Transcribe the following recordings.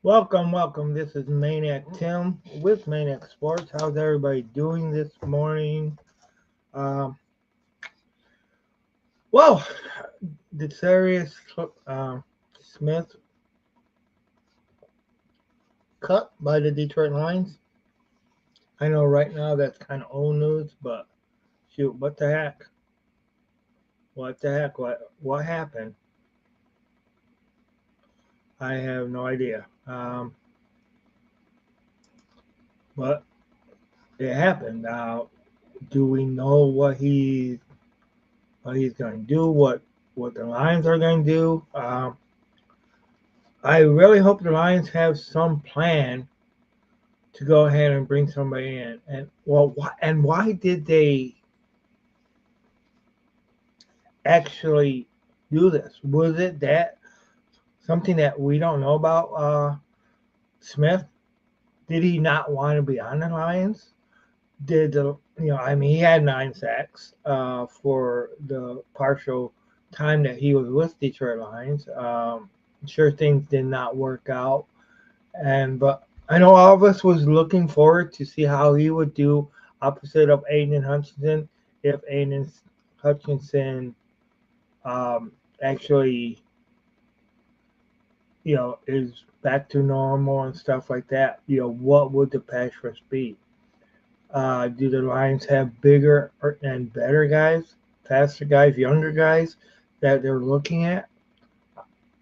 Welcome. This is Maniac Tim with Maniac Sports. How's everybody doing this morning? Um, well, the Darius Smith cut by the Detroit Lions. I know right now that's kind of old news, but shoot, what the heck? What the heck? What happened? I have no idea. But it happened. Now, do we know what he's going to do? What the Lions are going to do? I really hope the Lions have some plan to go ahead and bring somebody in. And why did they actually do this? Was it that something that we don't know about Smith? Did he not want to be on the Lions? He had 9 sacks for the partial time that he was with Detroit Lions. Sure, things did not work out. But I know all of us was looking forward to see how he would do opposite of Aiden Hutchinson if Aiden Hutchinson actually is back to normal and stuff like that. What would the pass rush be? Do the Lions have bigger and better guys, faster guys, younger guys that they're looking at?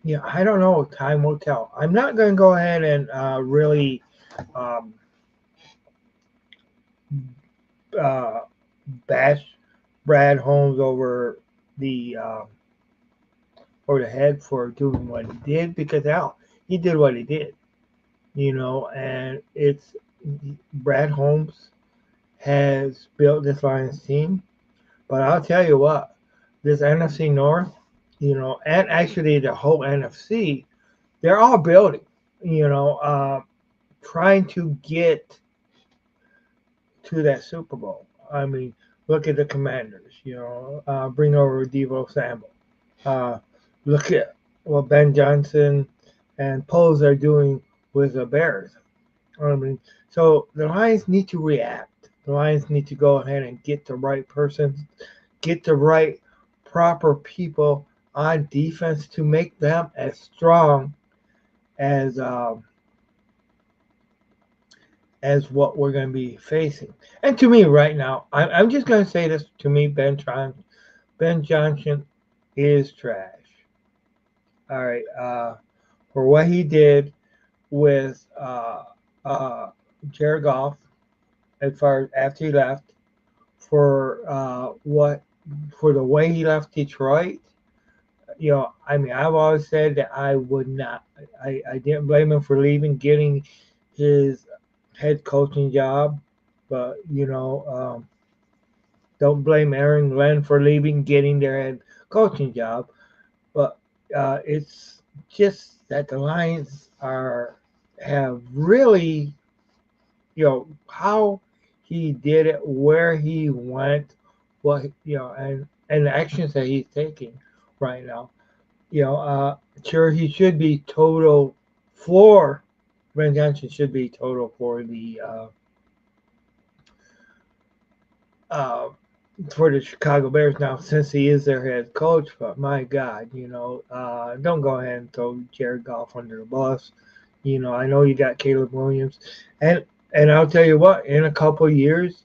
Yeah, I don't know. Time will tell. I'm not going to go ahead and really um, uh, bash Brad Holmes the uh, over the head for doing what he did because hell, he did what he did, and it's Brad Holmes has built this Lions team. But I'll tell you what, this NFC North, and actually the whole NFC, they're all building, you know, uh, trying to get to that Super Bowl. I mean, look at the Commanders. Bring over Devo Samuel. Uh, Look at what Ben Johnson and Poles are doing with the Bears. I mean, so the Lions need to react. The Lions need to go ahead and get the right person, get the right proper people on defense to make them as strong as um, as what we're going to be facing. And to me, right now, I'm just going to say this. To me, Ben Johnson is trash. All right, for what he did with uh, Jared Goff as far as after he left, what for the way he left Detroit. I mean, I've always said that I would not. I didn't blame him for leaving, getting his head coaching job, but don't blame Aaron Glenn for leaving, getting their head coaching job. But it's just that the Lions are have really, how he did it, where he went, and the actions that he's taking right now. Sure, he should be total for Ben Johnson should be total uh, for the Chicago Bears now since he is their head coach. But my God, don't go ahead and throw Jared Goff under the bus. I know you got Caleb Williams, and I'll tell you what, in a couple of years,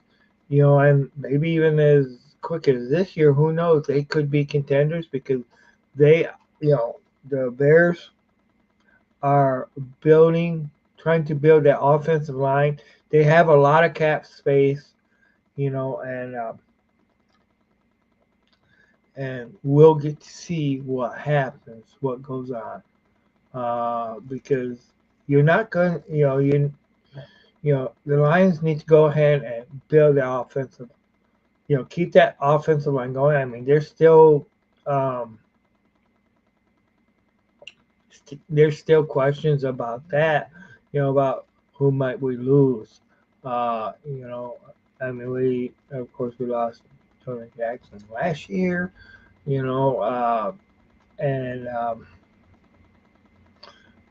and maybe even as quick as this year, who knows? They could be contenders because they, the Bears are trying to build that offensive line. They have a lot of cap space, and we'll get to see what happens, what goes on, because you're not going, the Lions need to go ahead and build that offensive, keep that offensive line going. I mean, um, there's still questions about that, about who might we lose. I mean, of course we lost Tony Jackson last year, you know, and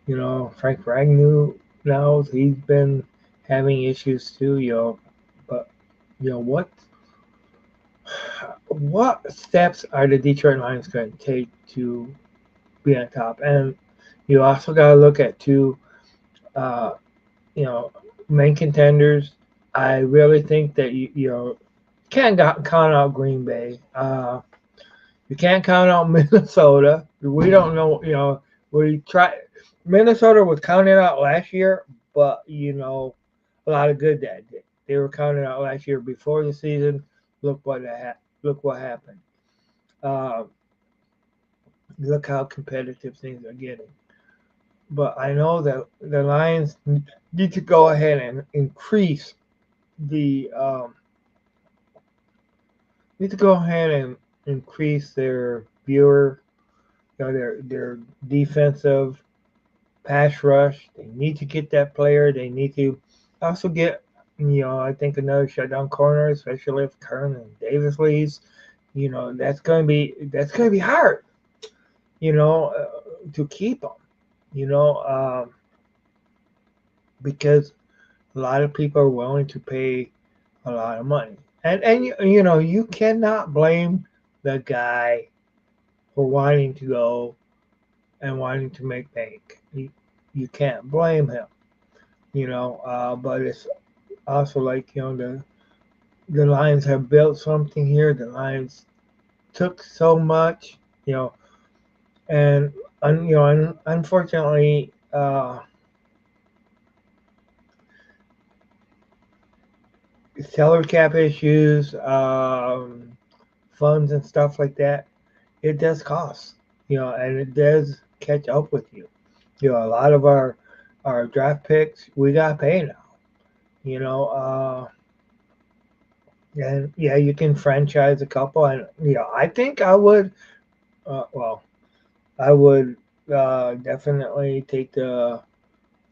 Frank Ragnow now he's been having issues too. But what steps are the Detroit Lions going to take to be on top? And you also got to look at two, uh, you know, main contenders. I really think that you can't count out Green Bay. You can't count out Minnesota. We don't know. We try. Minnesota was counted out last year, but a lot of good that did. They were counted out last year before the season. Look what happened. Uh, Look how competitive things are getting. But I know that the Lions need to go ahead and increase the need to go ahead and increase their viewer, their defensive pass rush. They need to get that player. They need to also get, I think another shutdown corner, especially if Kern and Davis leaves. That's going to be hard. To keep them. You know, because a lot of people are willing to pay a lot of money, and you cannot blame the guy for wanting to go and wanting to make bank. You can't blame him. But it's also like the Lions have built something here. The Lions took so much, and unfortunately, salary cap issues, funds and stuff like that. It does cost, and it does catch up with you. A lot of our draft picks we got to pay now. You know, and yeah, you can franchise a couple, and I think I would. Well, I would definitely take the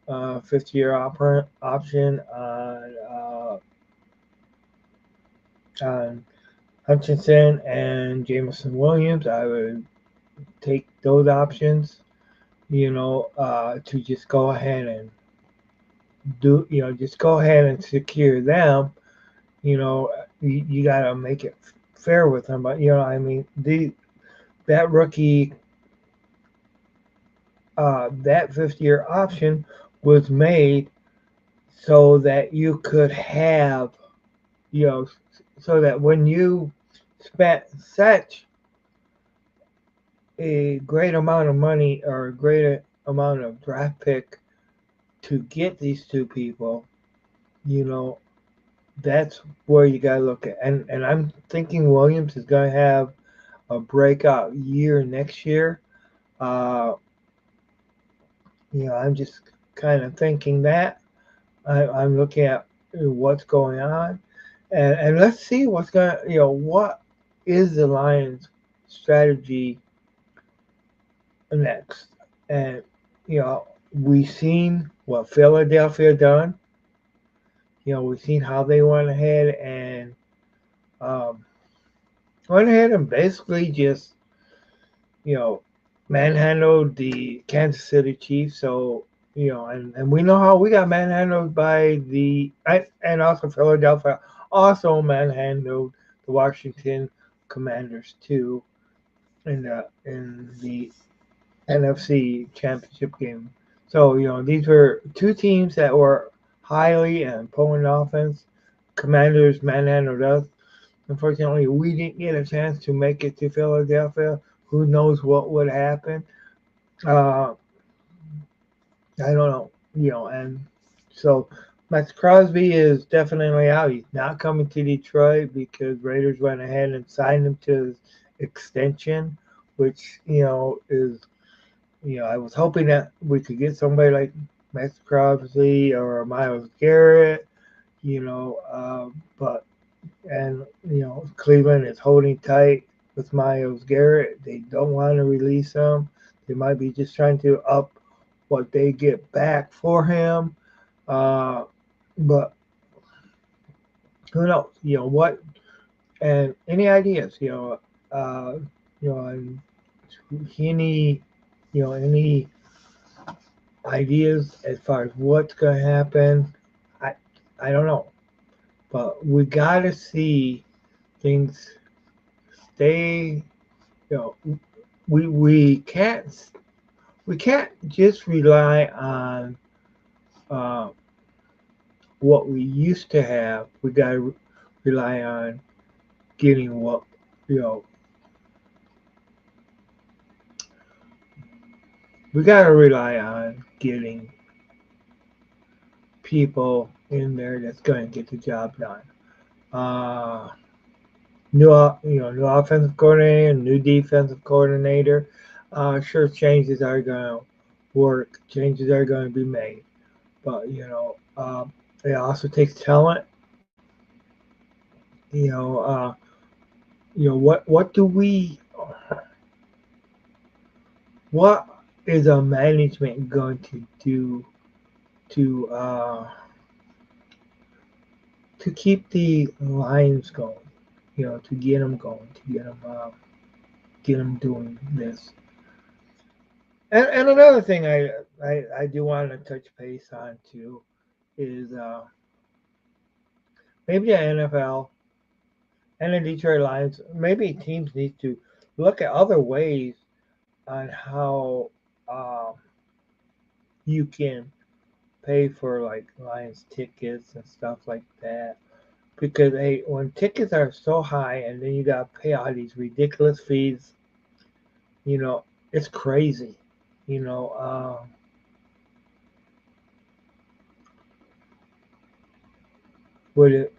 50-year option on Hutchinson and Jameson Williams. I would take those options. To just go ahead and just go ahead and secure them. You got to make it fair with them. But I mean, that rookie, that 50-year option was made so that you could have, you know, so that when you spent such a great amount of money or a great amount of draft pick to get these two people, you know, that's where you got to look at. And I'm thinking Williams is going to have a breakout year next year. Uh, I'm just kind of thinking that. I'm looking at what's going on, and let's see what's going. What is the Lions' strategy next? And we've seen what Philadelphia done. We've seen how they um, went ahead and basically just you know manhandled the Kansas City Chiefs. So and we know how we got manhandled by and also Philadelphia also manhandled the Washington Commanders too in the NFC Championship game. So these were two teams that were highly and potent offense. Commanders manhandled us. Unfortunately, we didn't get a chance to make it to Philadelphia. Who knows what would happen? Uh, I don't know. And so Max Crosby is definitely out. He's not coming to Detroit because Raiders went ahead and signed him to his extension, which is I was hoping that we could get somebody like Max Crosby or Miles Garrett, but Cleveland is holding tight with Miles Garrett. They don't want to release him. They might be just trying to up what they get back for him. But who knows? What and any ideas? And any any ideas as far as what's going to happen. I I don't know, but we got to see things stay. You know, we can't just rely on uh, what we used to have. We got to rely on getting what you know. We got to rely on getting people in there that's going to get the job done. Uh, new offensive coordinator, new defensive coordinator. Sure, changes are going to work. Changes are going to be made, but it also takes talent. You know, what do we? What is a management going to do to to keep the Lions going? To get them going, to get them doing this. And another thing I do want to touch base on too is maybe the NFL and the Detroit Lions, maybe teams need to look at other ways on how um, you can pay for like Lions tickets and stuff like that. Because hey, when tickets are so high and then you gotta pay all these ridiculous fees, you know, it's crazy. You know, would it,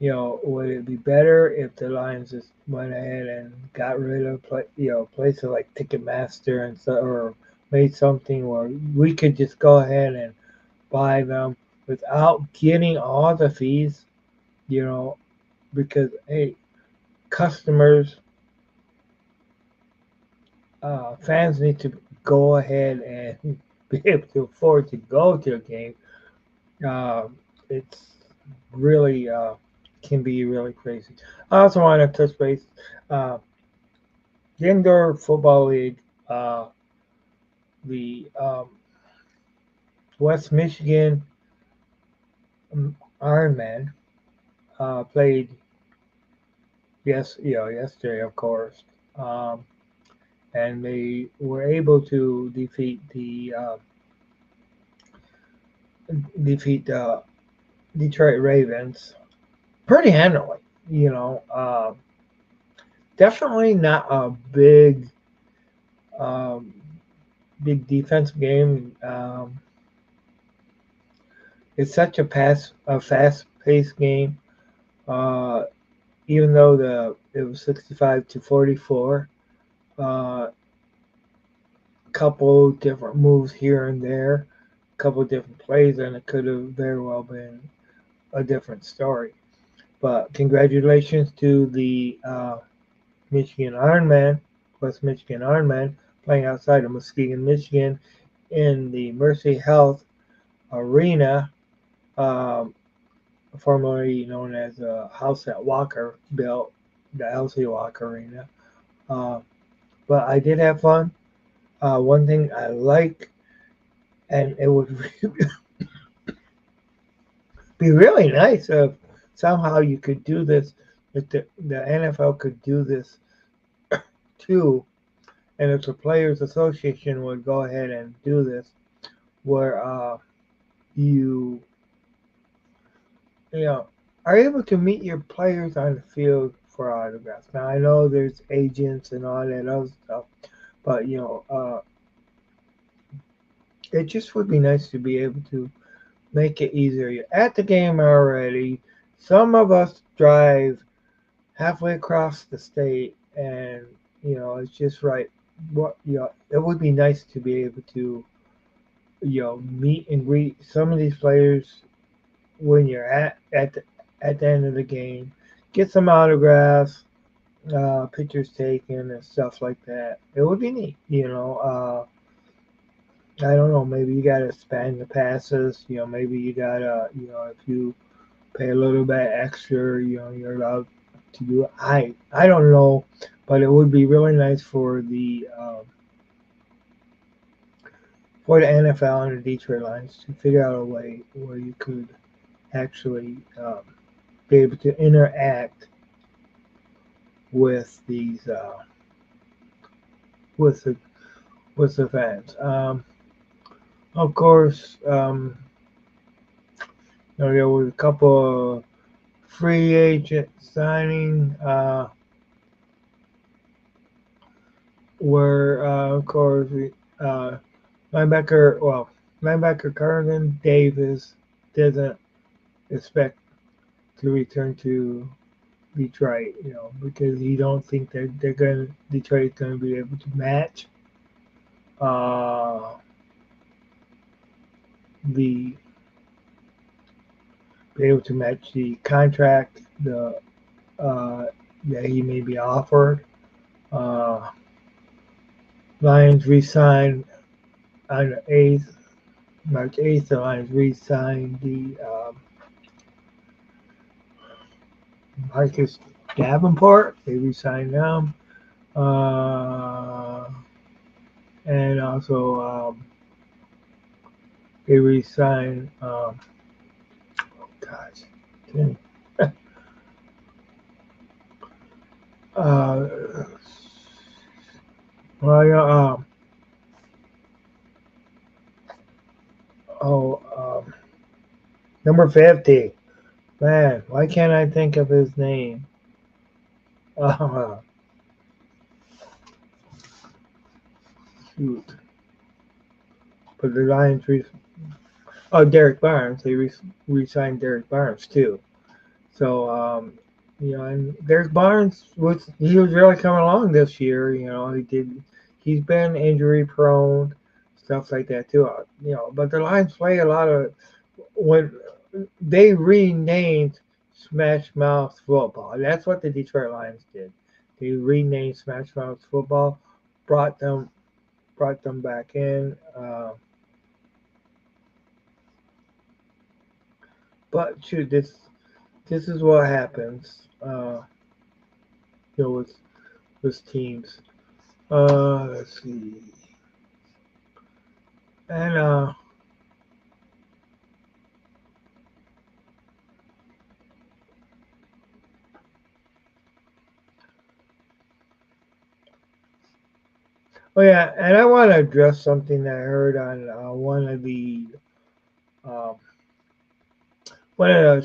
would it be better if the Lions just went ahead and got rid of, places like Ticketmaster and so, or made something where we could just go ahead and buy them without getting all the fees, you know, because hey, customers, fans need to go ahead and be able to afford to go to a game. It's really can be really crazy. I also want to touch base. Uh, the indoor football league, uh, the West Michigan Ironman played yesterday, of course, um, and they were able to defeat the Detroit Ravens pretty handily. You know, definitely not a um, big defensive game. It's such a fast paced game. Uh, Even though it was 65-44, a couple different moves here and there, a couple different plays, and it could have very well been a different story. But congratulations to the Michigan Ironman, West Michigan Ironman, playing outside of Muskegon, Michigan, in the Mercy Health Arena, um, formerly known as a house that Walker built, the Elsie Walker Arena. Uh, but I did have fun. One thing I like, and it would be really nice if somehow you could do this, if the NFL could do this too, and if the Players Association would go ahead and do this, where you you know are able to meet your players on the field for autographs. Now I know there's agents and all that other stuff, but it just would be nice to be able to make it easier. You're at the game already. Some of us drive halfway across the state, and it's just right. It would be nice to be able to meet and greet some of these players when you're at the end of the game. Get some autographs, pictures taken, and stuff like that. It would be neat. I don't know. Maybe you gotta spend the passes. Maybe you gotta. If you pay a little bit extra, you're allowed to do it. I don't know, but it would be really nice for for the NFL and the Detroit Lions to figure out a way where you could actually be able to interact with these with the with the fans. Of course, there was a couple of free agent signing where, of course, uh, linebacker well linebacker Carlton Davis doesn't expect to return to Detroit, because he don't think that Detroit's gonna be able to match uh, the be able to match the contract uh, that he may be offered. Uh, Lions re-signed on the 8th, March 8th. The Lions re-signed the Marcus Davenport. They re-signed them, uh, and also they re-signed. Gosh, dang. uh, well, yeah, oh, number 50. Man, why can't I think of his name? Uh, Shoot. But the Lions oh, Derek Barnes. They re-signed Derek Barnes too. So and Derek Barnes was really coming along this year. He's been injury prone, stuff like that too. But the Lions play a lot of when they renamed Smash Mouth Football. That's what the Detroit Lions did. They renamed Smash Mouth Football, brought them back in. But shoot, this is what happens. With teams. Let's see. And oh yeah, and I want to address something that I heard on um, one of the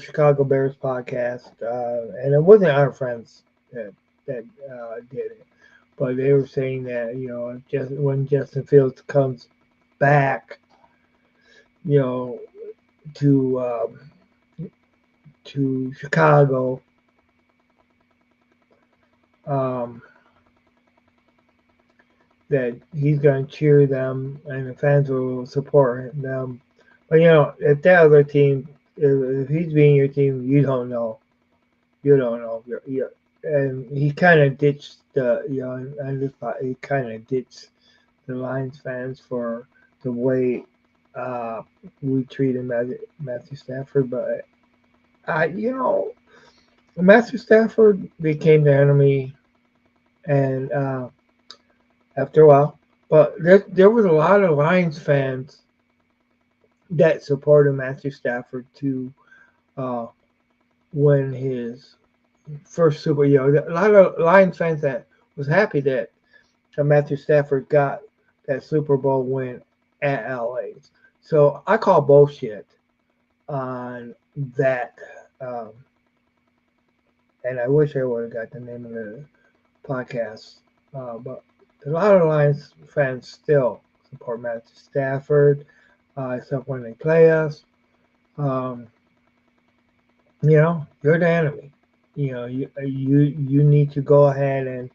Chicago Bears podcasts, and it wasn't our friends that did it, but they were saying that just when Justin Fields comes back, you know, to Chicago, um, that he's going to cheer them and the fans will support them. But if that other team, if he's being your team, you don't know. You don't know. And he kind of ditched he kind of ditched the Lions fans for the way we treated Matthew Stafford. But Matthew Stafford became the enemy, and after a while. But there was a lot of Lions fans that supported Matthew Stafford to uh, win his first Super. A lot of Lions fans that was happy that Matthew Stafford got that Super Bowl win at LA. So I call bullshit on that. Um, and I wish I would have got the name of the podcast. But a lot of Lions fans still support Matthew Stafford, except when they play us. Um, you're the enemy. You need to go ahead and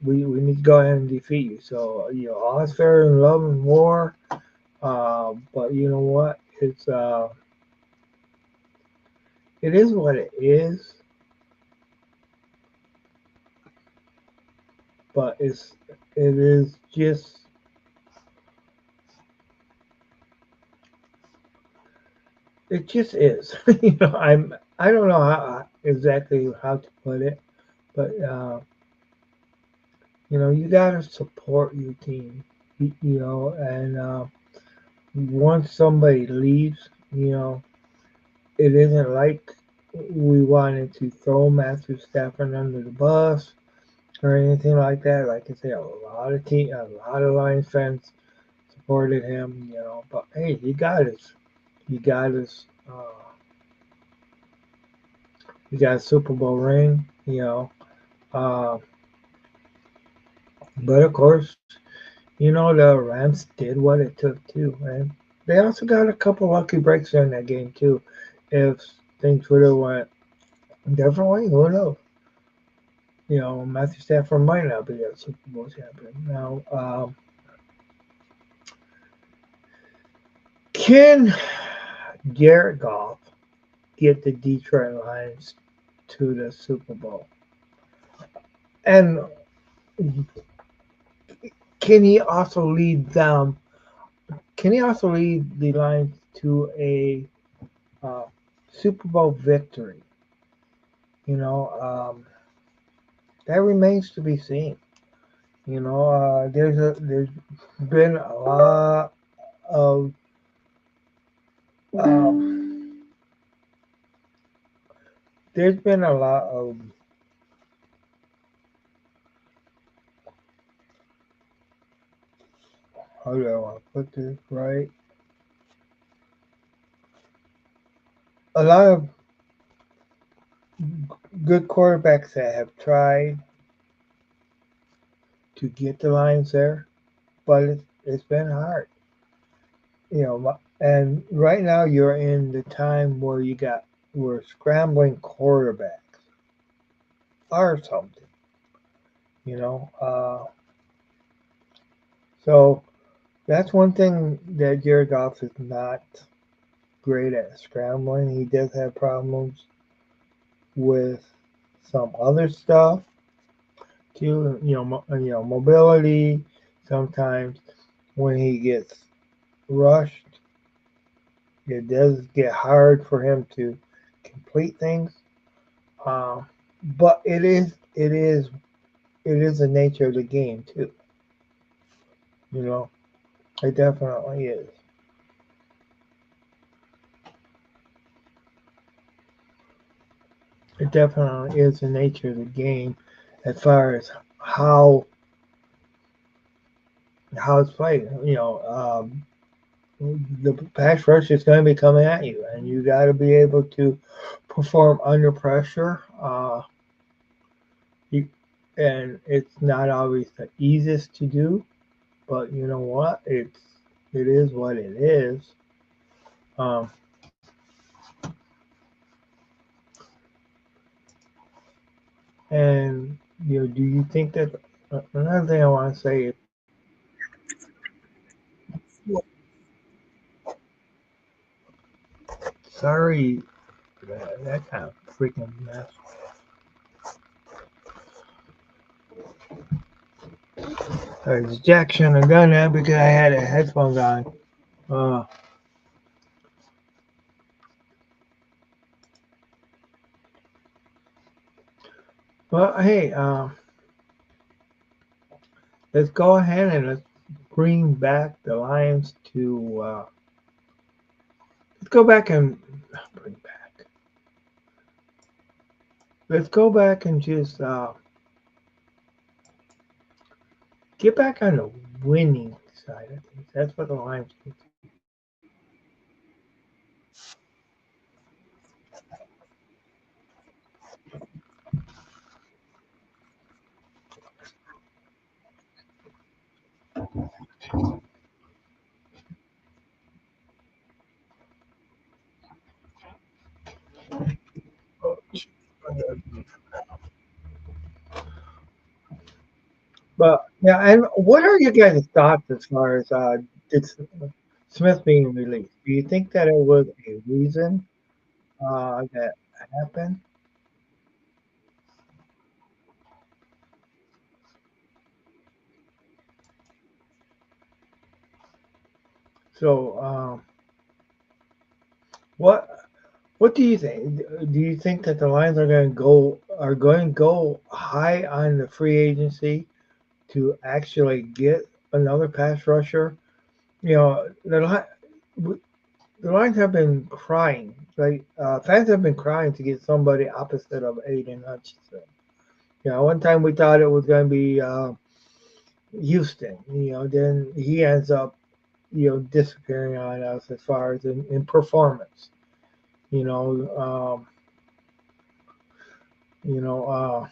we need to go ahead and defeat you. So all is fair in love and war. But you know what? It is what it is. But it is just. It just is. I don't know exactly how to put it, but you gotta support your team. and once somebody leaves, it isn't like we wanted to throw Matthew Stafford under the bus or anything like that. Like I say, a lot of Lions fans supported him, But hey, he got his, he got a Super Bowl ring, Uh, but of course, the Rams did what it took too, and they also got a couple lucky breaks in that game too. If things would have went differently, who knows? Matthew Stafford might not be a Super Bowl champion. Now, can Jared Goff get the Detroit Lions to the Super Bowl? And can he also lead them? Can he also lead the Lions to a uh, Super Bowl victory? You know, that remains to be seen. There's been a lot of um, there's been a lot of how do I want to put this right? A lot of good quarterbacks that have tried to get the Lions there, but it's been hard. And right now you're in the time where we're scrambling quarterbacks or something. You know, so that's one thing that Jared Goff is not great at scrambling. He does have problems with some other stuff too. Mobility. Sometimes when he gets rushed, it does get hard for him to complete things. Um, but it is the nature of the game too. You know, it definitely is. It definitely is the nature of the game as far as how how it's played. The pass rush is going to be coming at you, and you got to be able to perform under pressure. You, and it's not always the easiest to do, but you know what? It is what it is. Um, and do you think that another thing I want to say is, sorry, that kind of freaking mess. Jack shouldn't have done that because I had headphones on. Uh, but hey, let's go ahead and let's bring back the Lions to. Let's go back and bring back. Let's go back and just get back on the winning side of things. That's what the Lions need. But yeah, and what are your guys' thoughts as far as it's Smith being released? Do you think that it was a reason that happened? So, what what do you think? Do you think that the Lions are going to go high on the free agency to actually get another pass rusher. You know, the Lions have been crying. Like fans have been crying to get somebody opposite of Aiden Hutchinson. You know, one time we thought it was going to be Houston. You know, then he ends up disappearing on us as far as in performance. You know, you know.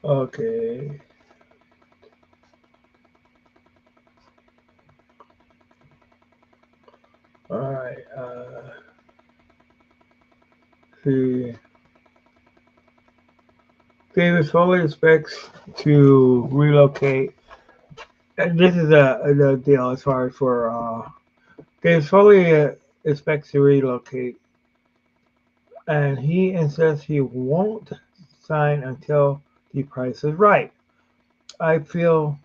Okay. All right. See, Davis fully expects to relocate. And this is a deal as far as for Davis fully expects to relocate, and he insists he won't sign until the price is right. I feel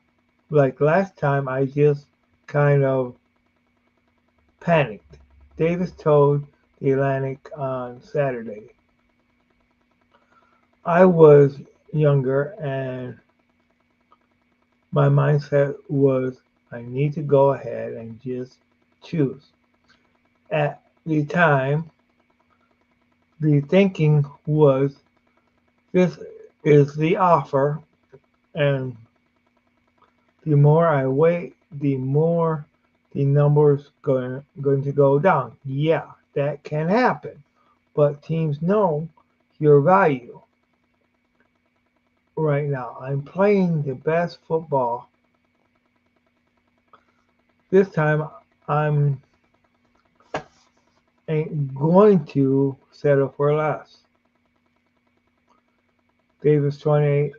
like last time I just kind of panicked. Davis told the Atlantic on Saturday. I was younger and my mindset was I need to go ahead and just choose. At the time, the thinking was this is the offer, and the more I wait, the more the numbers going to go down. Yeah, that can happen, but teams know your value right now. I'm playing the best football. This time, I'm ain't going to settle for less. Davis 28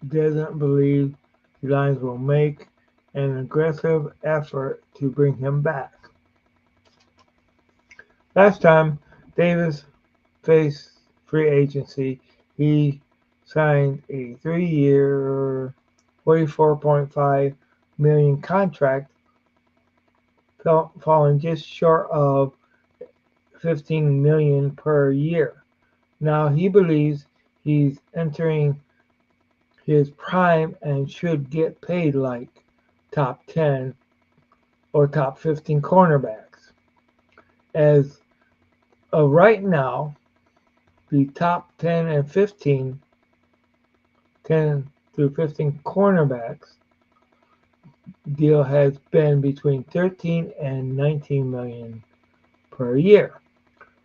doesn't believe the Lions will make an aggressive effort to bring him back. Last time Davis faced free agency, he signed a 3-year, $44.5 million contract, falling just short of $15 million per year. Now he believes he's entering his prime and should get paid like top 10 or top 15 cornerbacks. As of right now, the top 10 and 15, 10 through 15 cornerbacks deal has been between 13 and 19 million per year.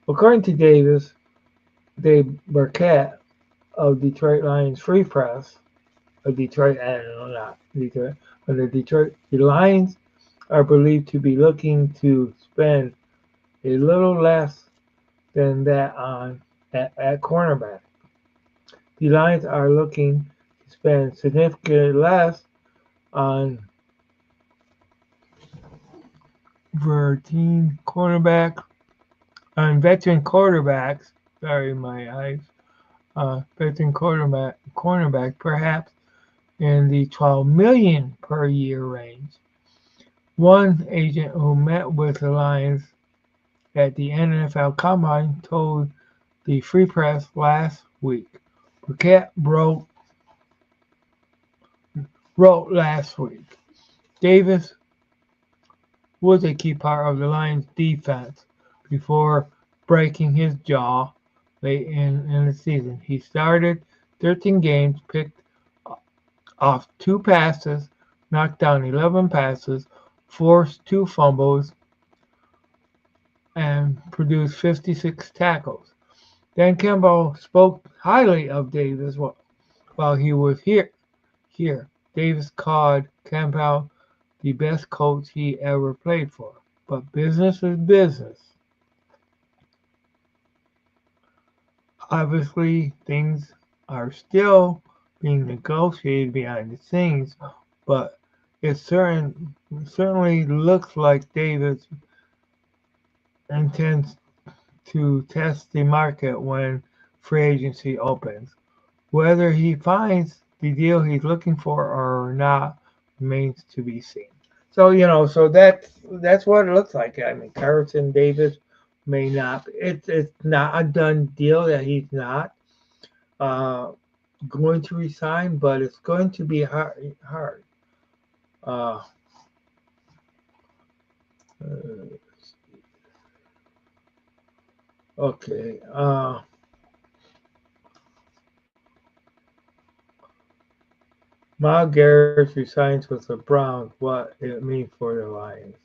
According to Dave Burkett of Detroit Lions Free Press, of Detroit, I don't know, not Detroit, but the Lions are believed to be looking to spend a little less than that at cornerback. The Lions are looking to spend significantly less on veteran quarterbacks. Sorry, my eyes. Veteran cornerback, perhaps in the 12 million per year range. One agent who met with the Lions at the NFL Combine told the Free Press last week. Burkett wrote last week. Davis was a key part of the Lions' defense before breaking his jaw late in the season. He started 13 games, picked off 2 passes, knocked down 11 passes, forced 2 fumbles, and produced 56 tackles. Dan Campbell spoke highly of Davis while he was here. Davis called Campbell the best coach he ever played for. But business is business. Obviously, things are still being negotiated behind the scenes, but it certainly looks like Davis intends to test the market when free agency opens. Whether he finds the deal he's looking for or not remains to be seen. So so that's what it looks like. I mean, Carson Davis may not. It's not a done deal that he's not. uh, going to resign, but it's going to be hard. Uh, uh, okay. Myles Garrett resigns with the Browns. What it means for the Lions?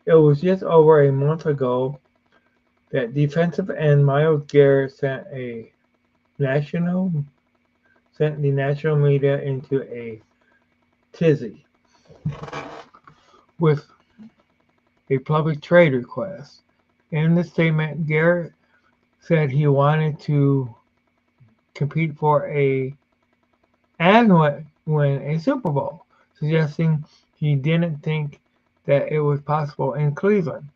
It was just over a month ago that defensive end Myles Garrett national sent the national media into a tizzy with a public trade request. In the statement, Garrett said he wanted to compete for and win a Super Bowl, suggesting he didn't think that it was possible in Cleveland.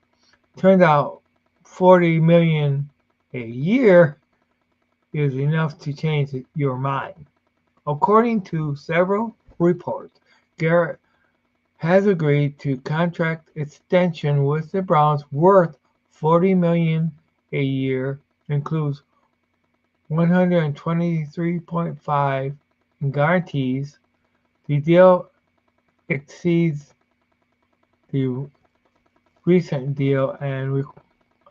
Turned out $40 million a year is enough to change your mind. According to several reports, Garrett has agreed to contract extension with the Browns worth $40 million a year, includes 123.5 in guarantees. The deal exceeds the recent deal and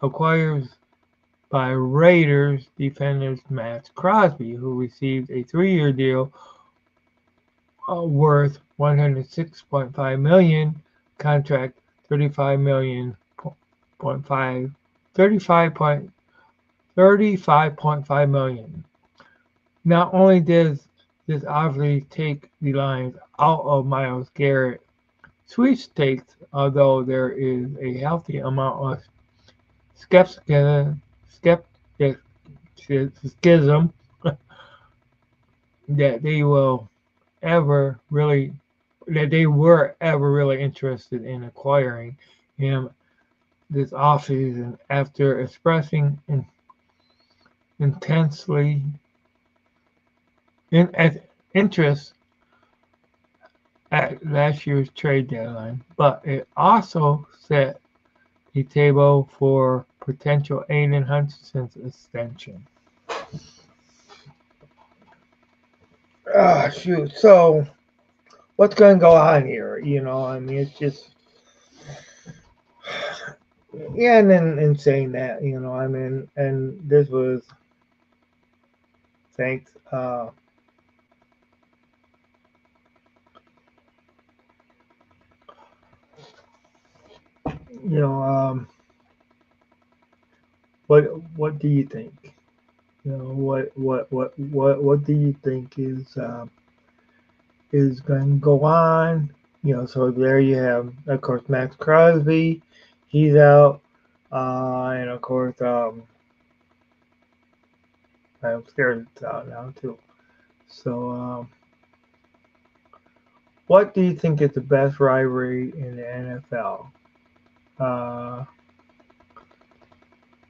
acquires by Raiders defender Matt Crosby, who received a 3-year deal worth 106.5 million, contract 35 million. Not only does this obviously take the Lions out of Myles Garrett sweepstakes, although there is a healthy amount of skepticism that they will ever really that they were ever really interested in acquiring him this offseason after expressing intensely interest at last year's trade deadline, but it also set the table for potential Aiden Hutchinson's extension. Ah, shoot. So, what's going to go on here? I mean, it's just, yeah, and then in saying that, I mean, and this was, thanks, you know, what do you think? What do you think is going to go on? So there you have, of course, Max Crosby, he's out, and of course, I'm scared it's out now too. So, what do you think is the best rivalry in the NFL? Uh,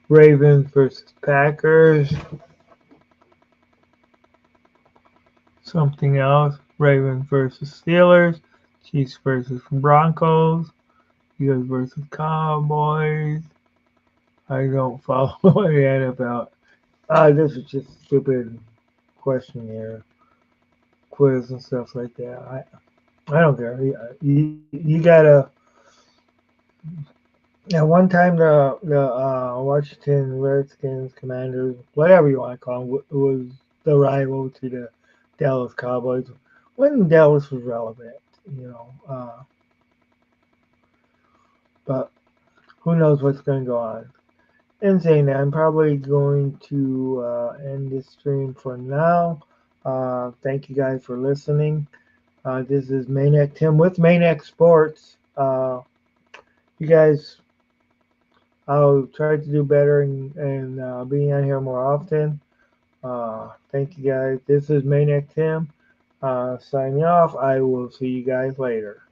Ravens versus Packers, something else, Ravens versus Steelers, Chiefs versus Broncos, Eagles versus Cowboys. I don't follow the NFL. This is just stupid questionnaire quiz and stuff like that. I don't care. You gotta. At one time, the Washington Redskins, Commanders, whatever you want to call them, was the rival to the Dallas Cowboys when Dallas was relevant, you know. But who knows what's going to go on. In saying that, I'm probably going to end this stream for now. Thank you guys for listening. This is Maniac Tim with Maniac Sports. You guys, I'll try to do better and being on here more often. Thank you guys. This is Maniac Tim signing off. I will see you guys later.